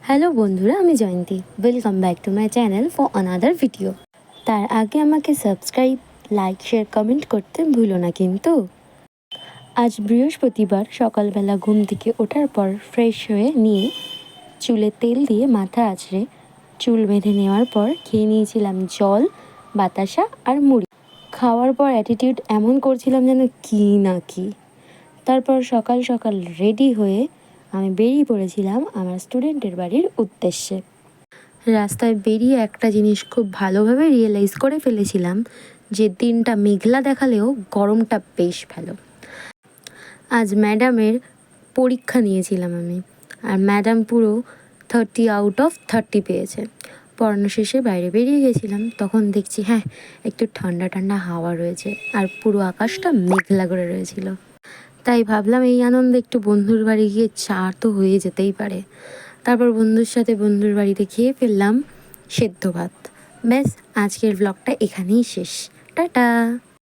Hello বন্ধুরা, আমি Jayanti. Welcome back to my channel for another video. তার আগে আমাকে সাবস্ক্রাইব, লাইক, শেয়ার, কমেন্ট করতে ভুলো না কিন্তু। আজ বৃহস্পতিবার সকালবেলা ঘুম থেকে ওঠার পর ফ্রেশ হয়ে নিয়ে চুলে তেল দিয়ে মাথা আঁচড়ে চুল বেঁধে নেওয়ার পর খেয়ে নিয়েছিলাম জল, বাতাসা আর মুড়ি। খাওয়ার পর অ্যাটিটিউড এমন করছিলাম যেন কি না কি। তারপর সকাল সকাল রেডি হয়ে আমি বেরিয়ে পড়েছিলাম আমার স্টুডেন্টের বাড়ির উদ্দেশ্যে। রাস্তায় বেরিয়ে একটা জিনিস খুব ভালোভাবে রিয়েলাইজ করে ফেলেছিলাম যে দিনটা মেঘলা দেখালেও গরমটা বেশ ভালো। আজ ম্যাডামের পরীক্ষা নিয়েছিলাম আমি, আর ম্যাডাম পুরো 30 out of 30 পেয়েছে। পড়ানো শেষে বাইরে বেরিয়ে গেছিলাম, তখন দেখছি একটু ঠান্ডা ঠান্ডা হাওয়া রয়েছে আর পুরো আকাশটা মেঘলা করে রয়েছিল। তাই ভাবলাম এই আনন্দে একটু বন্ধুর বাড়ি গিয়ে চা তো হয়ে যেতেই পারে। তারপর বন্ধুর সাথে বন্ধুর বাড়িতে খেয়ে ফেললাম সেদ্ধ ভাত। ব্যাস, আজকের ব্লগটা এখানেই শেষ। টাটা।